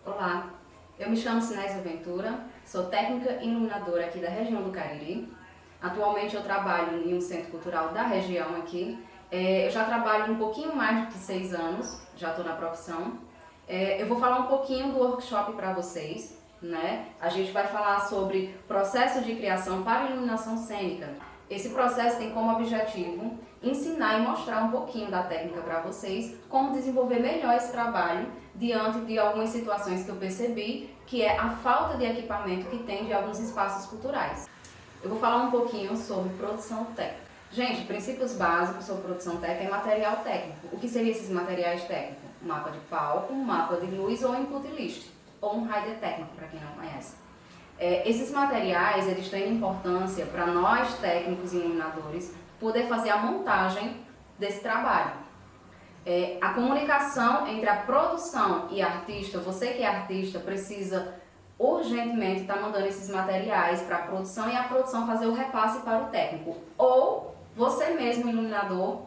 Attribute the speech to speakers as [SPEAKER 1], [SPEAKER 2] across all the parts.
[SPEAKER 1] Olá, eu me chamo Sinésia Ventura, sou técnica iluminadora aqui da região do Cariri. Atualmente eu trabalho em um centro cultural da região aqui. Eu já trabalho um pouquinho mais do que 6 anos, já estou na profissão. Eu vou falar um pouquinho do workshop para vocês, né? A gente vai falar sobre processo de criação para iluminação cênica. Esse processo tem como objetivo ensinar e mostrar um pouquinho da técnica para vocês, como desenvolver melhor esse trabalho diante de algumas situações que eu percebi, que é a falta de equipamento que tem de alguns espaços culturais. Eu vou falar um pouquinho sobre produção técnica. Gente, princípios básicos sobre produção técnica é material técnico. O que seriam esses materiais técnicos? Um mapa de palco, um mapa de luz ou input list, ou um rider técnico, para quem não conhece. Esses materiais, eles têm importância para nós técnicos e iluminadores poder fazer a montagem desse trabalho. A comunicação entre a produção e artista, você que é artista precisa urgentemente estar mandando esses materiais para a produção e a produção fazer o repasse para o técnico. Ou você mesmo, iluminador,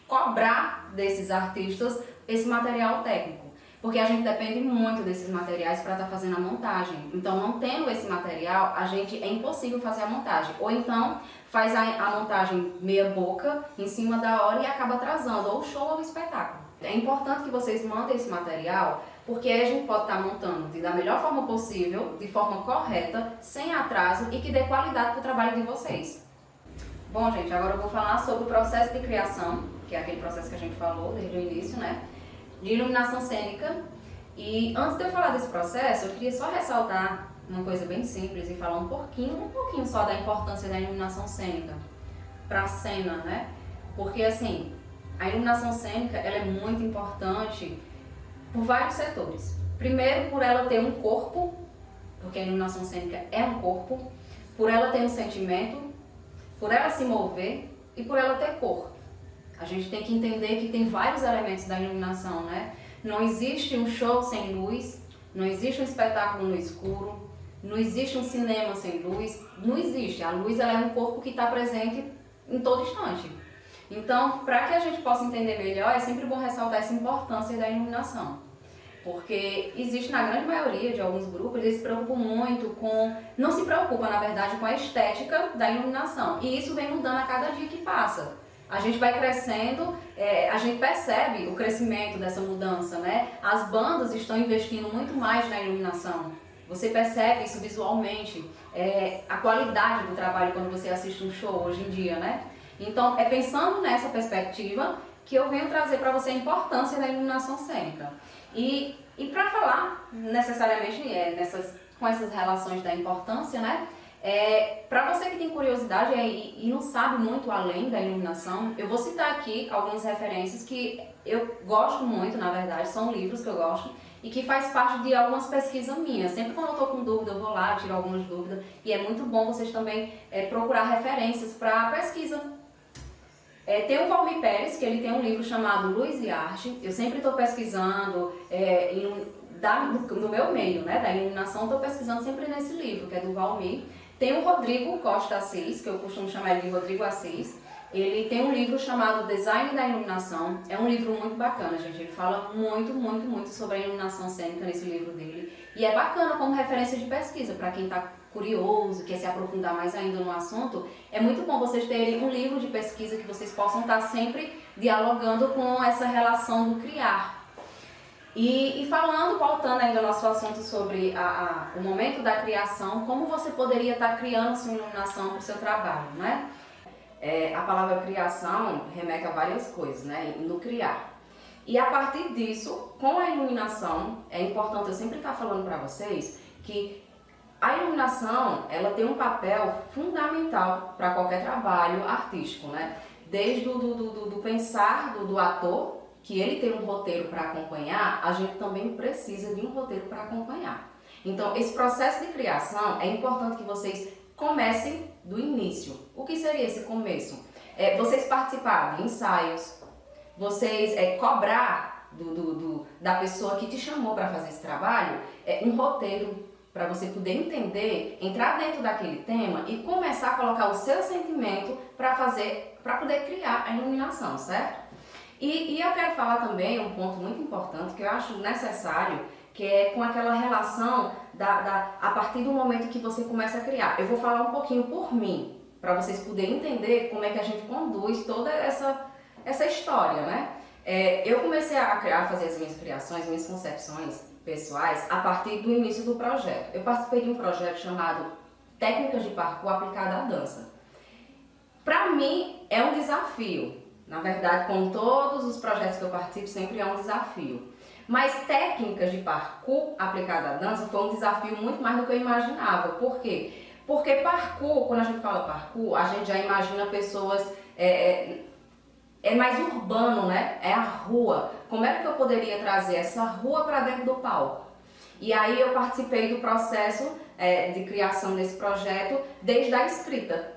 [SPEAKER 1] cobrar desses artistas esse material técnico. Porque a gente depende muito desses materiais para estar fazendo a montagem. Então, não tendo esse material, é impossível fazer a montagem. Ou então, faz a montagem meia boca, em cima da hora e acaba atrasando ou o show ou o espetáculo. É importante que vocês mandem esse material, porque aí a gente pode estar montando da melhor forma possível, de forma correta, sem atraso e que dê qualidade para o trabalho de vocês. Bom, gente, agora eu vou falar sobre o processo de criação, que é aquele processo que a gente falou desde o início, né? De iluminação cênica. E antes de eu falar desse processo, eu queria só ressaltar uma coisa bem simples e falar um pouquinho só da importância da iluminação cênica para a cena, né? Porque assim, a iluminação cênica ela é muito importante por vários setores. Primeiro, por ela ter um corpo, porque a iluminação cênica é um corpo, por ela ter um sentimento, por ela se mover e por ela ter cor. A gente tem que entender que tem vários elementos da iluminação, né? Não existe um show sem luz, não existe um espetáculo no escuro, não existe um cinema sem luz, não existe. A luz ela é um corpo que está presente em todo instante. Então, para que a gente possa entender melhor, é sempre bom ressaltar essa importância da iluminação. Porque existe na grande maioria de alguns grupos, eles se preocupam muito não se preocupam na verdade com a estética da iluminação. E isso vem mudando a cada dia que passa. A gente vai crescendo, a gente percebe o crescimento dessa mudança, né? As bandas estão investindo muito mais na iluminação. Você percebe isso visualmente, a qualidade do trabalho quando você assiste um show hoje em dia, né? Então, é pensando nessa perspectiva que eu venho trazer para você a importância da iluminação cênica. E para falar necessariamente com essas relações da importância, né? Para você que tem curiosidade e não sabe muito além da iluminação, eu vou citar aqui algumas referências que eu gosto muito, na verdade, são livros que eu gosto e que faz parte de algumas pesquisas minhas. Sempre quando eu estou com dúvida, eu vou lá, tiro algumas dúvidas e é muito bom vocês também procurar referências para pesquisa. Tem o Valmir Pérez, que ele tem um livro chamado Luz e Arte. Eu sempre estou pesquisando no meu meio, né, da iluminação, estou pesquisando sempre nesse livro, que é do Valmir. Tem o Rodrigo Costa Assis, que eu costumo chamar ele de Rodrigo Assis. Ele tem um livro chamado Design da Iluminação. É um livro muito bacana, gente. Ele fala muito sobre a iluminação cênica nesse livro dele. E é bacana como referência de pesquisa, para quem está curioso, quer se aprofundar mais ainda no assunto. É muito bom vocês terem um livro de pesquisa que vocês possam estar sempre dialogando com essa relação do criar. E voltando ainda ao nosso assunto sobre o momento da criação, como você poderia estar criando sua iluminação para o seu trabalho, né? A palavra criação remete a várias coisas, né? No criar. E a partir disso, com a iluminação, é importante eu sempre estar falando para vocês que a iluminação, ela tem um papel fundamental para qualquer trabalho artístico, né? Desde do pensar do ator, que ele tem um roteiro para acompanhar, a gente também precisa de um roteiro para acompanhar. Então, esse processo de criação, é importante que vocês comecem do início. O que seria esse começo? Vocês participarem de ensaios, vocês cobrar da pessoa que te chamou para fazer esse trabalho, um roteiro para você poder entender, entrar dentro daquele tema e começar a colocar o seu sentimento para poder criar a iluminação, certo? E eu quero falar também um ponto muito importante que eu acho necessário, que é com aquela relação a partir do momento que você começa a criar. Eu vou falar um pouquinho por mim, para vocês poderem entender como é que a gente conduz toda essa história, né? Eu comecei a fazer as minhas criações, minhas concepções pessoais a partir do início do projeto. Eu participei de um projeto chamado Técnicas de Parkour aplicada à dança. Para mim é um desafio, na verdade, com todos os projetos que eu participo sempre é um desafio. Mas técnicas de parkour aplicada à dança foi um desafio muito mais do que eu imaginava. Por quê? Porque parkour, quando a gente fala parkour, a gente já imagina pessoas, é mais urbano, né? É a rua. Como é que eu poderia trazer essa rua para dentro do palco? E aí eu participei do processo de criação desse projeto desde a escrita.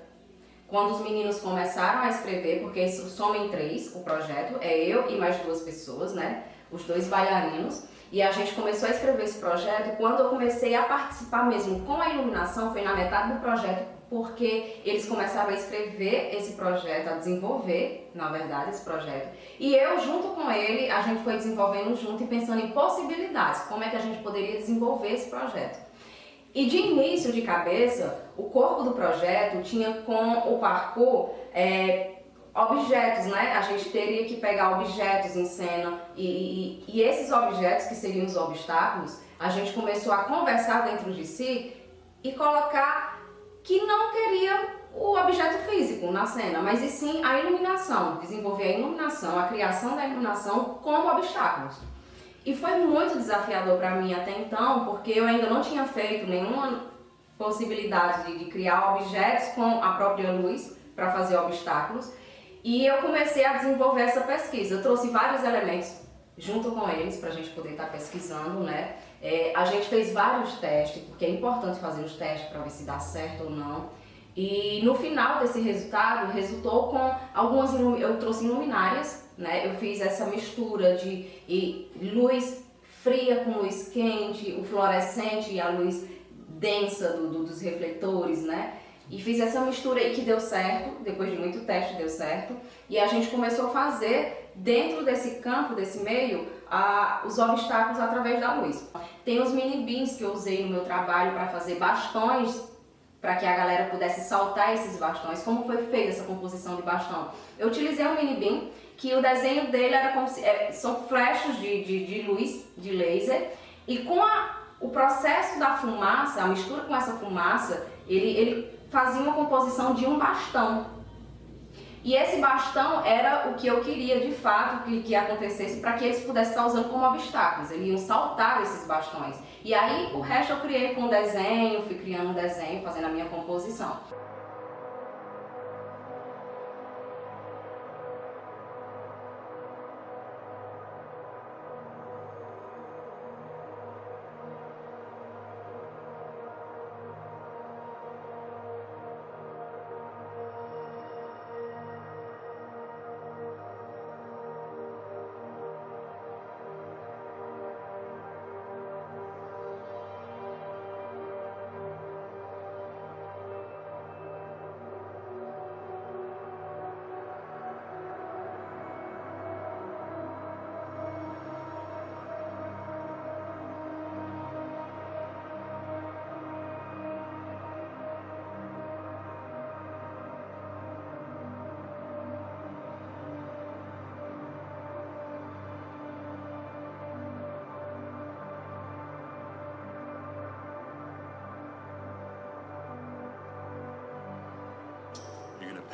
[SPEAKER 1] Quando os meninos começaram a escrever, porque somos em 3 o projeto, é eu e mais 2 pessoas, né? Os 2 bailarinos. E a gente começou a escrever esse projeto. Quando eu comecei a participar mesmo com a iluminação, foi na metade do projeto, porque eles começaram a escrever esse projeto, a desenvolver, na verdade, esse projeto. E eu, junto com ele, a gente foi desenvolvendo junto e pensando em possibilidades, como é que a gente poderia desenvolver esse projeto. E de início de cabeça, o corpo do projeto tinha com o parkour objetos, né? A gente teria que pegar objetos em cena e esses objetos, que seriam os obstáculos, a gente começou a conversar dentro de si e colocar que não queria o objeto físico na cena, mas e sim a iluminação, desenvolver a iluminação, a criação da iluminação como obstáculos. E foi muito desafiador para mim até então, porque eu ainda não tinha feito nenhuma possibilidade de criar objetos com a própria luz para fazer obstáculos. E eu comecei a desenvolver essa pesquisa. Eu trouxe vários elementos junto com eles para a gente poder estar pesquisando, né? A gente fez vários testes, porque é importante fazer os testes para ver se dá certo ou não. E no final desse resultado, resultou com algumas, eu trouxe luminárias, né? Eu fiz essa mistura de luz fria com luz quente, o fluorescente e a luz densa dos refletores, né? E fiz essa mistura aí que deu certo, depois de muito teste deu certo. E a gente começou a fazer, dentro desse campo, desse meio, os obstáculos através da luz. Tem os mini beans que eu usei no meu trabalho para fazer bastões, para que a galera pudesse saltar esses bastões. Como foi feita essa composição de bastão? Eu utilizei um mini bean, que o desenho dele era como se, são flechas de luz, de laser, e com o processo da fumaça, a mistura com essa fumaça, ele fazia uma composição de um bastão. E esse bastão era o que eu queria de fato que acontecesse para que eles pudessem estar usando como obstáculos. Eles iam saltar esses bastões. E aí o resto eu criei com desenho, fui criando um desenho, fazendo a minha composição.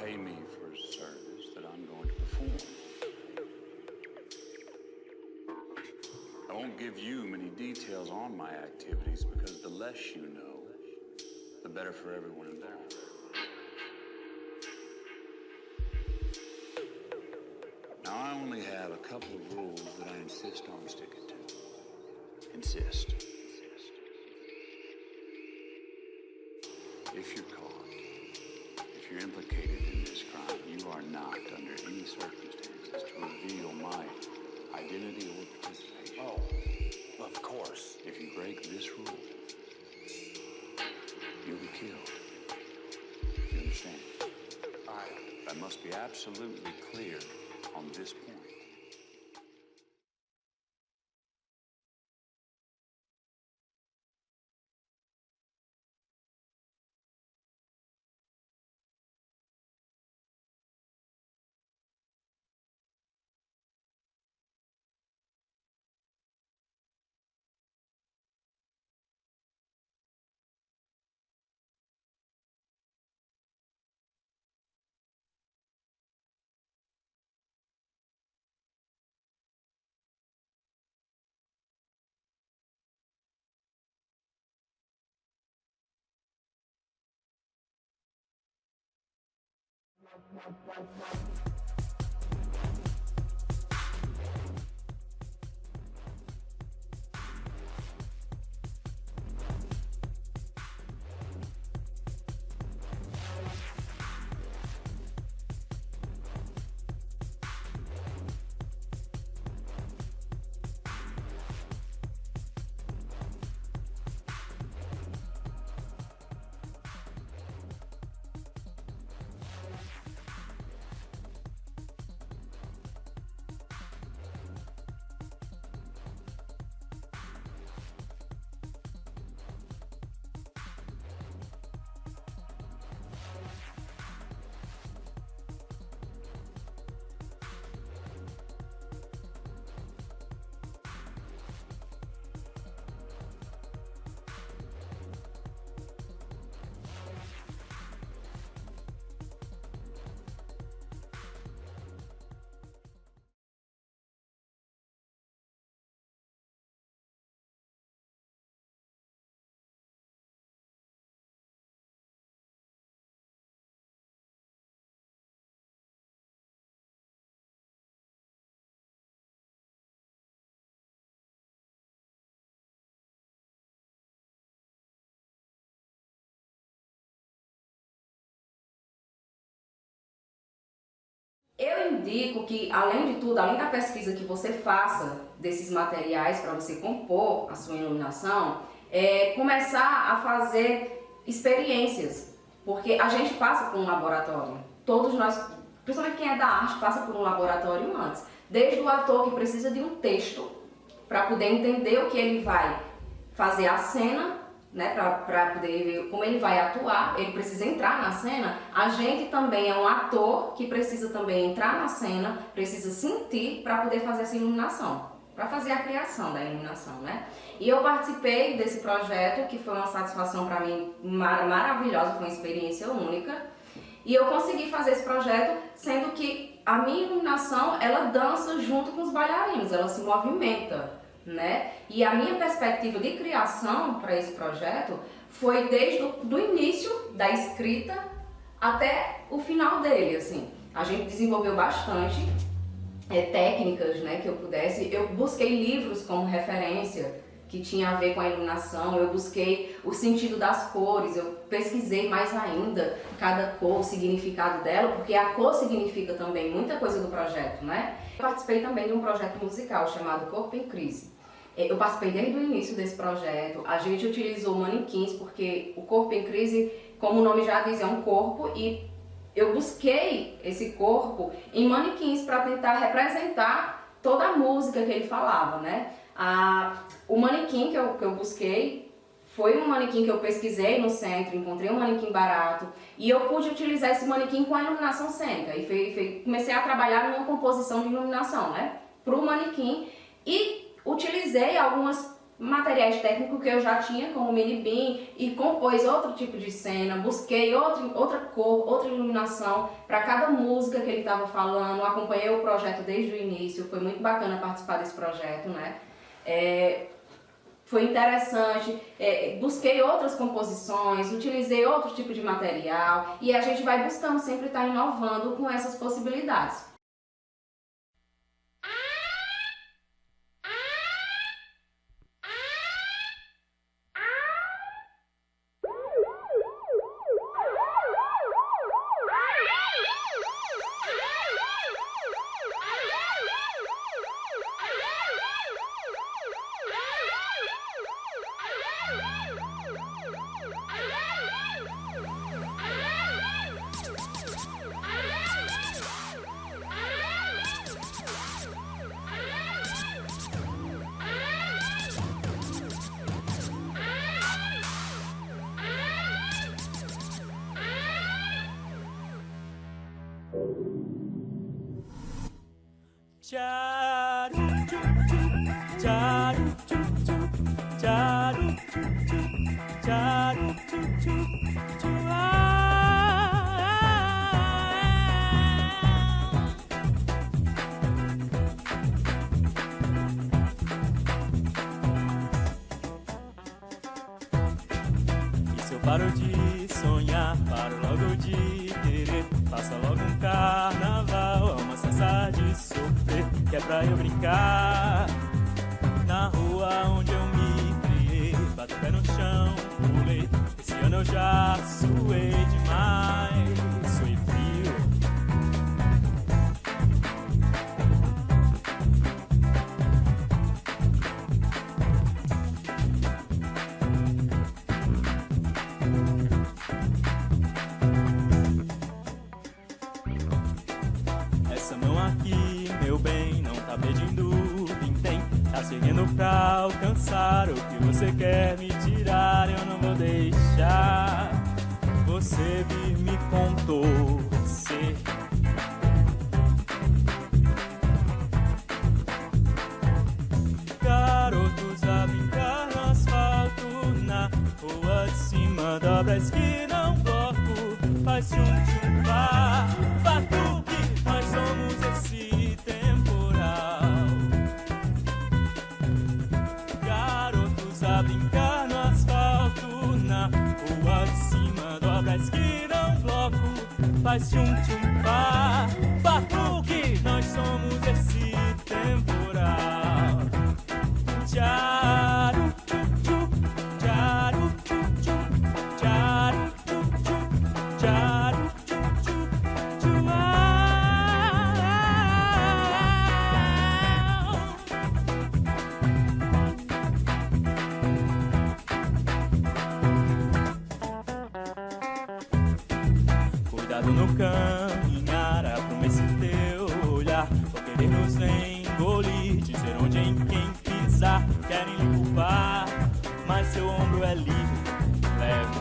[SPEAKER 2] Pay me for a service that I'm going to perform. I won't give you many details on my activities because the less you know, the better for everyone involved. Now, I only have a couple of rules that I insist on sticking to. Insist. If you're caught, if you're implicated in this crime, you are not, under any circumstances, to reveal my identity or participation.
[SPEAKER 3] Oh, of course.
[SPEAKER 2] If you break this rule, you'll be killed. You understand? That must be absolutely clear on this point.
[SPEAKER 1] Eu indico que, além de tudo, além da pesquisa que você faça desses materiais para você compor a sua iluminação, começar a fazer experiências, porque a gente passa por um laboratório. Todos nós, principalmente quem é da arte, passa por um laboratório antes. Desde o ator que precisa de um texto para poder entender o que ele vai fazer a cena, né, para poder ver como ele vai atuar, ele precisa entrar na cena. A gente também é um ator que precisa também entrar na cena, precisa sentir para poder fazer essa iluminação, para fazer a criação da iluminação, né? E eu participei desse projeto, que foi uma satisfação para mim maravilhosa, foi uma experiência única. E eu consegui fazer esse projeto, sendo que a minha iluminação, ela dança junto com os bailarinos, ela se movimenta, né? E a minha perspectiva de criação para esse projeto foi desde o início da escrita até o final dele, assim. A gente desenvolveu bastante técnicas, né, que eu pudesse. Eu busquei livros como referência que tinha a ver com a iluminação, eu busquei o sentido das cores, eu pesquisei mais ainda cada cor, o significado dela, porque a cor significa também muita coisa do projeto, né? Eu participei também de um projeto musical chamado Corpo em Crise. Eu participei desde o início desse projeto. A gente utilizou manequins porque o Corpo em Crise, como o nome já diz, é um corpo, e eu busquei esse corpo em manequins para tentar representar toda a música que ele falava, né? O manequim que eu busquei foi um manequim que eu pesquisei no centro, encontrei um manequim barato e eu pude utilizar esse manequim com a iluminação cênica e comecei a trabalhar numa composição de iluminação, né, para o manequim, e utilizei alguns materiais técnicos que eu já tinha, como o mini beam, e compôs outro tipo de cena, busquei outra cor, outra iluminação para cada música que ele estava falando, acompanhei o projeto desde o início, foi muito bacana participar desse projeto, né? Foi interessante, busquei outras composições, utilizei outro tipo de material e a gente vai buscando sempre estar inovando com essas possibilidades.
[SPEAKER 4] E se eu paro de sonhar, paro logo de querer. Faça logo um carnaval, é uma sensação de sofrer, que é pra eu brincar. Na rua onde eu me criei, bato o pé no chão, pulei. Esse ano eu já suei demais, suei frio. Essa mão aqui, meu bem, não tá pedindo vintém. Tá seguindo pra alcançar o que você quer me tirar. Eu não vou deixar você vir me contorcer. Garotos a brincar no asfalto, na rua de cima, dobra a esquina, um bloco, faz tchum-tchum, pá, batuque, nós somos esse temporal. Garotos a brincar no asfalto, na rua de cima, dobra a esquina, um bloco, faz tchum-tchum, pá, batuque, nós somos esse temporal. Tcharu, tchu, tchu, tcharu, tchu, tchu, tcharu, tchu, tchu, tcharu, tchu, tchu, tchuau. Cuidado no caminhar, aprume esse teu olhar, vou querer nos engolir, dizer onde em quem pisar, querem lhe culpar, mas seu ombro é livre, leve,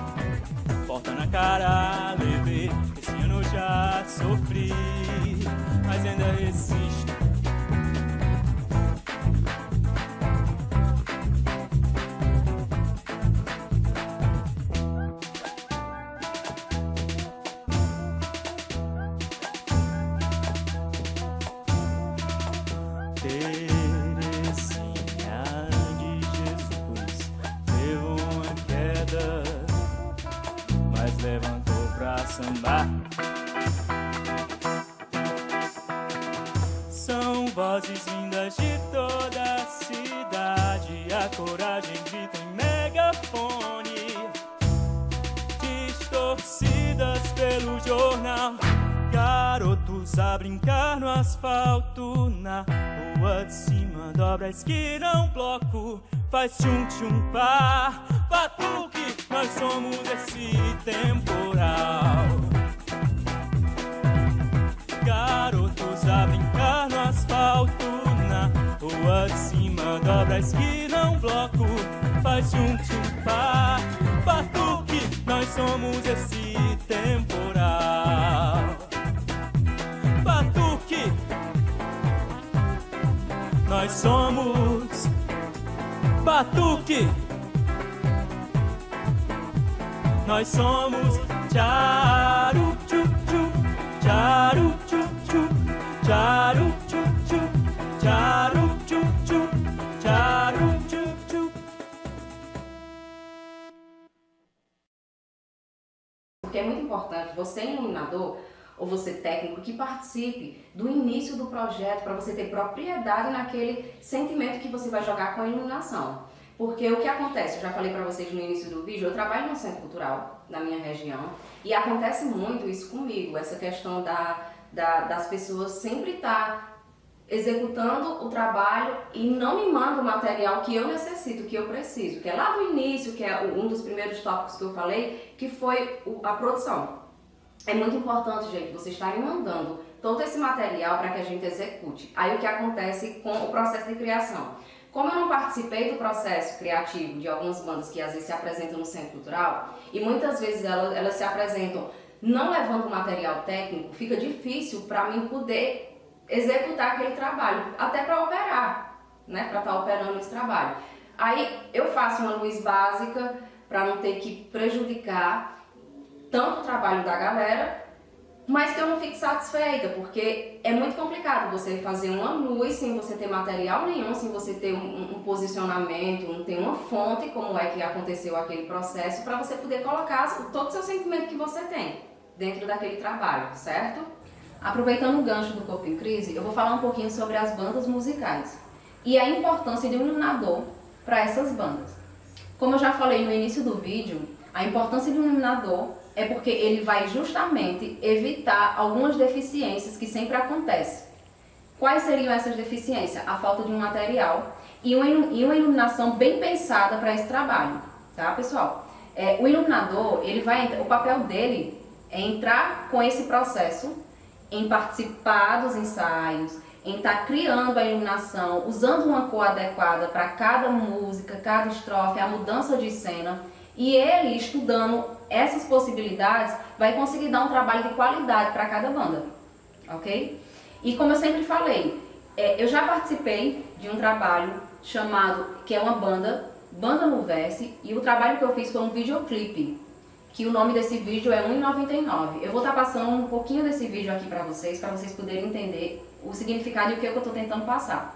[SPEAKER 4] porta na cara, leve, esse ano eu já sofri, mas ainda resisto. Terezinha de Jesus teve uma queda, mas levantou pra sambar. São vozes vindas de toda a cidade, a coragem grita em megafone, distorcidas pelo jornal. Garotos a brincar no asfalto, na rua de cima, dobra a esquina, um bloco, faz tchum-tchum, pá, batuque, nós somos esse temporal. Garotos a brincar no asfalto, na rua de cima, dobra a esquina, um bloco, faz tchum-tchum, pá, batuque, nós somos esse temporal. Batuque, nós somos batuque, nós somos tcharu, tchu, tchu, tcharu, tchu, tchu, tcharu, tchu, tchu, tcharu, tchu, tchu, tcharu, tchu, tchu.
[SPEAKER 1] Porque é muito importante você, iluminador, ou você técnico, que participe do início do projeto para você ter propriedade naquele sentimento que você vai jogar com a iluminação. Porque o que acontece, eu já falei para vocês no início do vídeo, eu trabalho no centro cultural, na minha região, e acontece muito isso comigo, essa questão das pessoas sempre estar executando o trabalho e não me mandam o material que eu necessito, que eu preciso, que é lá do início, que é um dos primeiros tópicos que eu falei, que foi a produção. É muito importante, gente, vocês estarem mandando todo esse material para que a gente execute. Aí o que acontece com o processo de criação? Como eu não participei do processo criativo de algumas bandas que às vezes se apresentam no centro cultural, e muitas vezes elas se apresentam não levando material técnico, fica difícil para mim poder executar aquele trabalho, até para operar, né, para estar operando esse trabalho. Aí eu faço uma luz básica para não ter que prejudicar tanto o trabalho da galera, mas que eu não fique satisfeita, porque é muito complicado você fazer uma luz sem você ter material nenhum, sem você ter um posicionamento, não ter uma fonte, como é que aconteceu aquele processo, para você poder colocar todo o seu sentimento que você tem. dentro daquele trabalho, certo? Aproveitando o gancho do Corpo em Crise, eu vou falar um pouquinho sobre as bandas musicais e a importância de um iluminador para essas bandas. Como eu já falei no início do vídeo, a importância de um iluminador é porque ele vai justamente evitar algumas deficiências que sempre acontecem. Quais seriam essas deficiências? A falta de um material e uma iluminação bem pensada para esse trabalho, tá, pessoal? O iluminador, o papel dele é entrar com esse processo, em participar dos ensaios, em estar criando a iluminação, usando uma cor adequada para cada música, cada estrofe, a mudança de cena. E ele, estudando essas possibilidades, vai conseguir dar um trabalho de qualidade para cada banda, ok? E como eu sempre falei, eu já participei de um trabalho que é uma banda no Verse, e o trabalho que eu fiz foi um videoclipe, que o nome desse vídeo é R$1,99. Eu vou estar passando um pouquinho desse vídeo aqui para vocês poderem entender o significado e o que eu estou tentando passar.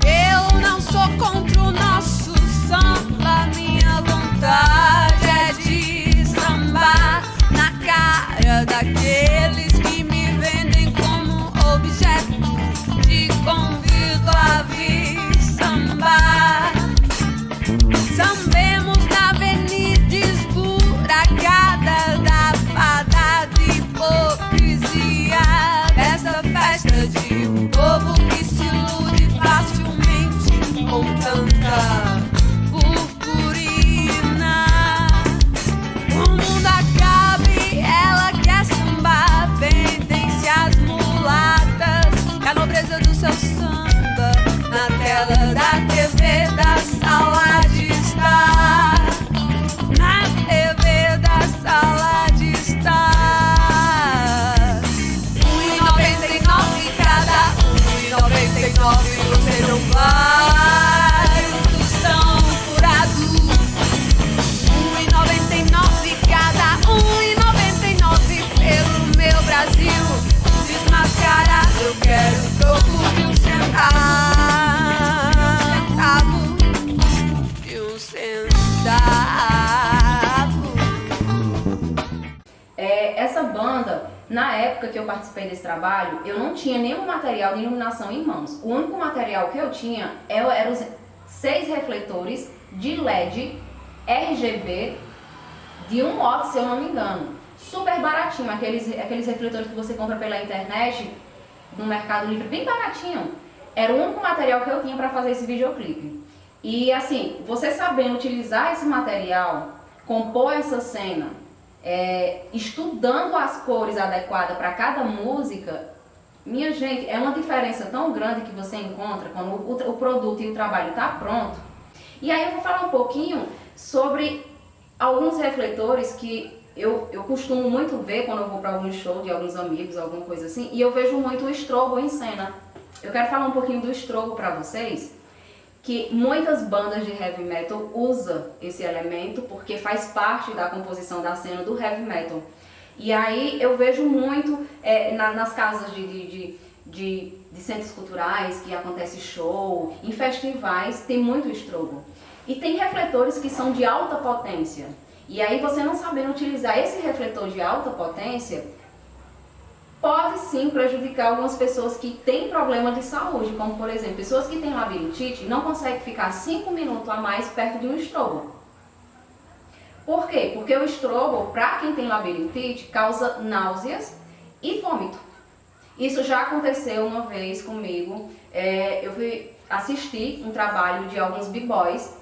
[SPEAKER 5] Eu não sou contra o nosso samba, minha vontade é de sambar na cara daqueles que me vendem como objeto de convido a vir sambar. Sambemos na avenida esburacada da fada de hipocrisia, dessa festa de um povo que se ilude facilmente com tanta purpurina. O mundo acaba e ela quer sambar, vendem-se as mulatas, que a nobreza do seu samba na tela da TV da sala de estar, na TV da sala de estar. 1,99 cada, 1,99 você não vai, estão furados. 1,99 cada, 1,99 pelo meu Brasil. Desmascarado, eu quero troco de um centavo. De um centavo.
[SPEAKER 1] Essa banda, na época que eu participei desse trabalho, eu não tinha nenhum material de iluminação em mãos. O único material que eu tinha eram os 6 refletores de LED RGB de 1 watt, se eu não me engano. Super baratinho, aqueles refletores que você compra pela internet, no Mercado Livre, bem baratinho. Era o único material que eu tinha para fazer esse videoclipe. E assim, você sabendo utilizar esse material, compor essa cena, estudando as cores adequadas para cada música, minha gente, é uma diferença tão grande que você encontra quando o produto e o trabalho está pronto. E aí eu vou falar um pouquinho sobre alguns refletores que eu costumo muito ver quando eu vou para algum show de alguns amigos, alguma coisa assim, e eu vejo muito o estrobo em cena. Eu quero falar um pouquinho do estrobo para vocês, que muitas bandas de heavy metal usam esse elemento porque faz parte da composição da cena do heavy metal. E aí eu vejo muito nas casas de centros culturais que acontece show, em festivais, tem muito estrobo. E tem refletores que são de alta potência. E aí você não sabendo utilizar esse refletor de alta potência, pode sim prejudicar algumas pessoas que têm problema de saúde, como por exemplo, pessoas que têm labirintite não conseguem ficar 5 minutos a mais perto de um estrobo. Por quê? Porque o estrobo, para quem tem labirintite, causa náuseas e vômito. Isso já aconteceu uma vez comigo. Eu fui assistir um trabalho de alguns b-boys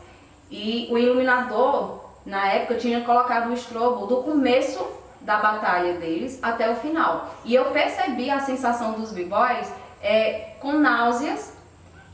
[SPEAKER 1] e o iluminador, na época, tinha colocado o estrobo do começo da batalha deles até o final. E eu percebi a sensação dos b-boys com náuseas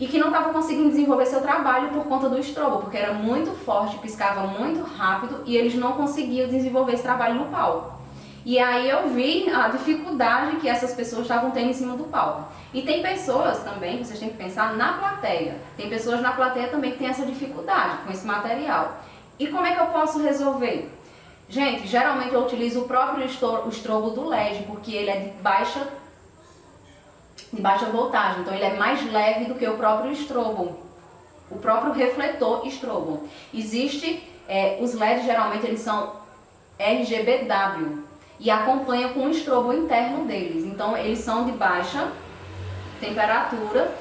[SPEAKER 1] e que não estavam conseguindo desenvolver seu trabalho por conta do estrobo, porque era muito forte, piscava muito rápido e eles não conseguiam desenvolver esse trabalho no palco. E aí eu vi a dificuldade que essas pessoas estavam tendo em cima do palco. E tem pessoas também, vocês têm que pensar na plateia. Tem pessoas na plateia também que têm essa dificuldade com esse material. E como é que eu posso resolver? Gente, geralmente eu utilizo o próprio estrobo do LED, porque ele é de baixa voltagem, então ele é mais leve do que o próprio estrobo, o próprio refletor estrobo. Existe, os LEDs geralmente eles são RGBW e acompanham com o estrobo interno deles, então eles são de baixa temperatura.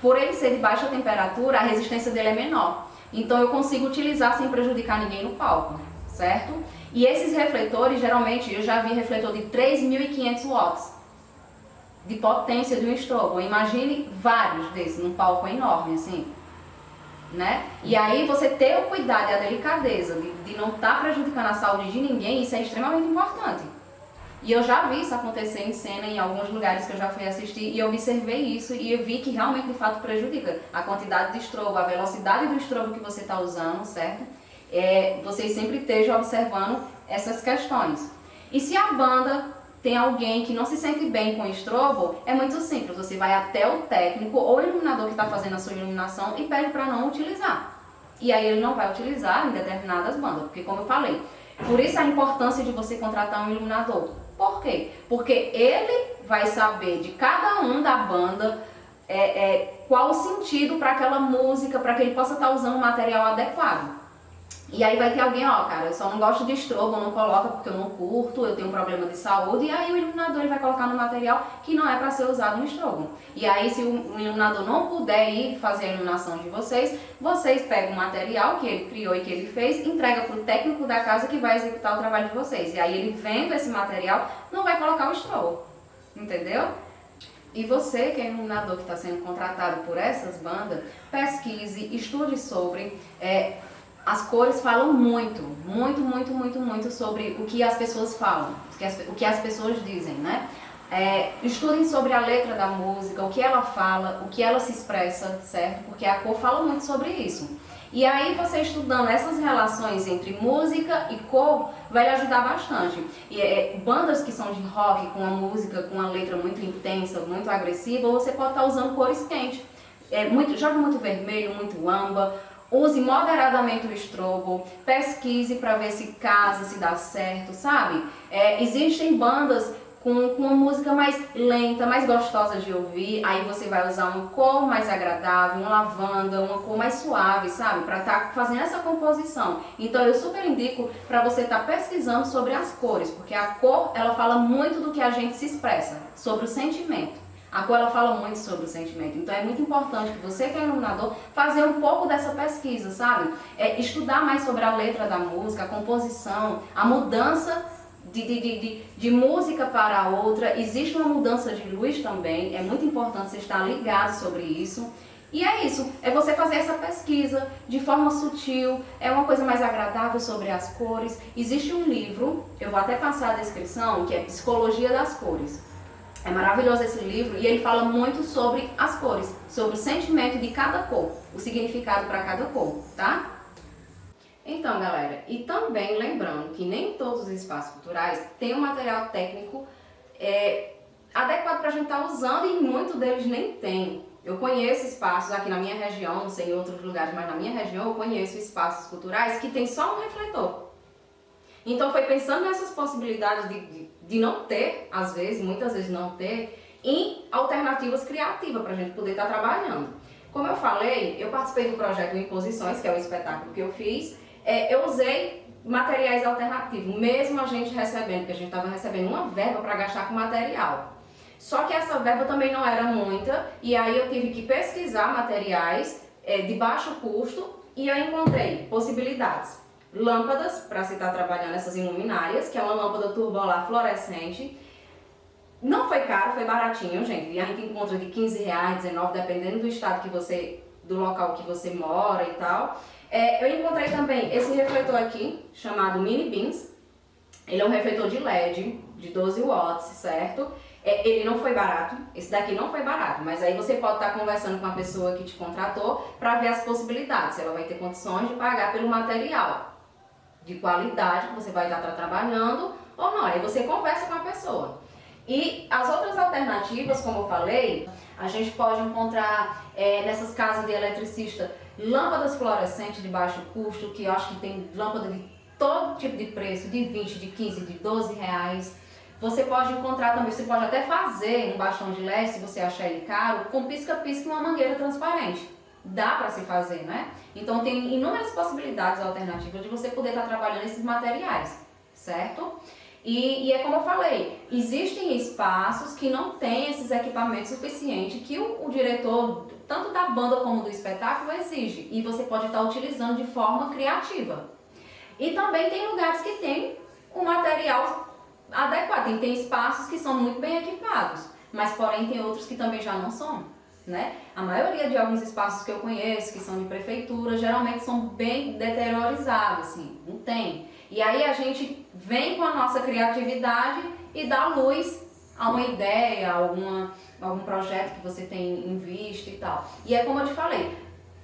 [SPEAKER 1] Por ele ser de baixa temperatura, a resistência dele é menor, então eu consigo utilizar sem prejudicar ninguém no palco, certo? E esses refletores, geralmente, eu já vi refletor de 3.500 watts de potência de um estrobo. Imagine vários desses num palco enorme, assim, né? E aí você ter o cuidado e a delicadeza de não estar prejudicando a saúde de ninguém, isso é extremamente importante. E eu já vi isso acontecer em cena em alguns lugares que eu já fui assistir e eu observei isso e eu vi que realmente de fato prejudica a quantidade de estrobo, a velocidade do estrobo que você está usando, certo? Vocês sempre estejam observando essas questões. E se a banda tem alguém que não se sente bem com estrobo, é muito simples, você vai até o técnico ou o iluminador que está fazendo a sua iluminação e pede para não utilizar. E aí ele não vai utilizar em determinadas bandas, porque como eu falei, por isso a importância de você contratar um iluminador. Por quê? Porque ele vai saber de cada um da banda qual o sentido para aquela música, para que ele possa estar usando o material adequado. E aí vai ter alguém, cara, eu só não gosto de estrobo, não coloca porque eu não curto, eu tenho um problema de saúde, e aí o iluminador ele vai colocar no material que não é para ser usado no estrobo. E aí se o iluminador não puder ir fazer a iluminação de vocês pegam o material que ele criou e que ele fez, entrega para o técnico da casa que vai executar o trabalho de vocês. E aí ele vendo esse material, não vai colocar o estrobo, entendeu? E você que é iluminador que está sendo contratado por essas bandas, pesquise, estude sobre... As cores falam muito sobre o que as pessoas falam, o que as pessoas dizem, né? Estudem sobre a letra da música, o que ela fala, o que ela se expressa, certo? Porque a cor fala muito sobre isso. E aí você estudando essas relações entre música e cor vai lhe ajudar bastante. E bandas que são de rock, com a música, com a letra muito intensa, muito agressiva, você pode estar usando cores quentes. Jogue muito vermelho, muito âmbar. Use moderadamente o estrobo, pesquise para ver se casa, se dá certo, sabe? Existem bandas com uma música mais lenta, mais gostosa de ouvir, aí você vai usar uma cor mais agradável, uma lavanda, uma cor mais suave, sabe? Para estar fazendo essa composição. Então eu super indico para você estar pesquisando sobre as cores, porque a cor, ela fala muito do que a gente se expressa, sobre o sentimento. A cor ela fala muito sobre o sentimento, então é muito importante que você que é iluminador fazer um pouco dessa pesquisa, sabe? Estudar mais sobre a letra da música, a composição, a mudança de música para outra. Existe uma mudança de luz também, é muito importante você estar ligado sobre isso. E é isso, é você fazer essa pesquisa de forma sutil, é uma coisa mais agradável sobre as cores. Existe um livro, eu vou até passar a descrição, que é Psicologia das Cores. É maravilhoso esse livro e ele fala muito sobre as cores, sobre o sentimento de cada cor, o significado para cada cor, tá? Então, galera, e também lembrando que nem todos os espaços culturais têm um material técnico adequado para a gente estar usando e muitos deles nem tem. Eu conheço espaços aqui na minha região, não sei em outros lugares, mas na minha região eu conheço espaços culturais que tem só um refletor. Então foi pensando nessas possibilidades de não ter, às vezes, muitas vezes não ter, em alternativas criativas para a gente poder estar trabalhando. Como eu falei, eu participei do projeto Imposições, que é o espetáculo que eu fiz, eu usei materiais alternativos, mesmo a gente recebendo, porque a gente estava recebendo uma verba para gastar com material. Só que essa verba também não era muita, e aí eu tive que pesquisar materiais de baixo custo e eu encontrei possibilidades. Lâmpadas, para se estar trabalhando essas iluminárias, que é uma lâmpada turbolar fluorescente. Não foi caro, foi baratinho, gente. E a gente encontra de R$15, R$19, dependendo do estado do local que você mora e tal. Eu encontrei também esse refletor aqui, chamado Mini Beams. Ele é um refletor de LED, de 12 watts, certo? Ele não foi barato, esse daqui não foi barato, mas aí você pode estar conversando com a pessoa que te contratou para ver as possibilidades, se ela vai ter condições de pagar pelo material de qualidade que você vai estar trabalhando ou não, aí você conversa com a pessoa. E as outras alternativas, como eu falei, a gente pode encontrar nessas casas de eletricista lâmpadas fluorescentes de baixo custo, que eu acho que tem lâmpada de todo tipo de preço, de 20, de 15, de 12 reais. Você pode encontrar também, você pode até fazer um bastão de LED, se você achar ele caro, com pisca-pisca e uma mangueira transparente. Dá para se fazer, né? Então tem inúmeras possibilidades alternativas de você poder estar trabalhando esses materiais, certo? E é como eu falei, existem espaços que não têm esses equipamentos suficientes que o diretor, tanto da banda como do espetáculo, exige. E você pode estar utilizando de forma criativa. E também tem lugares que tem o material adequado. Tem espaços que são muito bem equipados, mas porém tem outros que também já não são, né? A maioria de alguns espaços que eu conheço, que são de prefeitura, geralmente são bem deteriorizados, assim, não tem. E aí a gente vem com a nossa criatividade e dá luz a uma ideia, algum projeto que você tem em vista e tal. E é como eu te falei,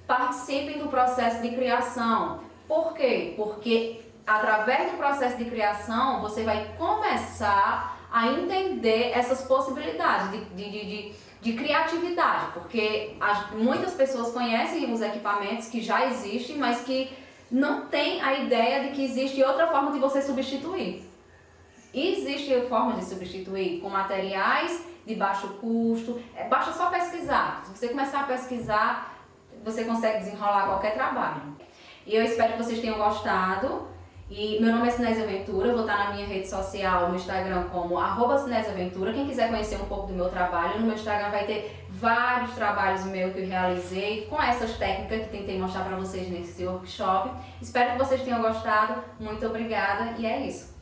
[SPEAKER 1] participem do processo de criação. Por quê? Porque através do processo de criação você vai começar a entender essas possibilidades de criatividade, porque muitas pessoas conhecem os equipamentos que já existem, mas que não tem a ideia de que existe outra forma de você substituir. Existe forma de substituir com materiais de baixo custo, basta só pesquisar. Se você começar a pesquisar, você consegue desenrolar qualquer trabalho. E eu espero que vocês tenham gostado. E meu nome é Cinésia Ventura, eu vou estar na minha rede social, no Instagram como @CinésiaVentura. Quem quiser conhecer um pouco do meu trabalho, no meu Instagram vai ter vários trabalhos meus que eu realizei com essas técnicas que tentei mostrar para vocês nesse workshop. Espero que vocês tenham gostado, muito obrigada e é isso.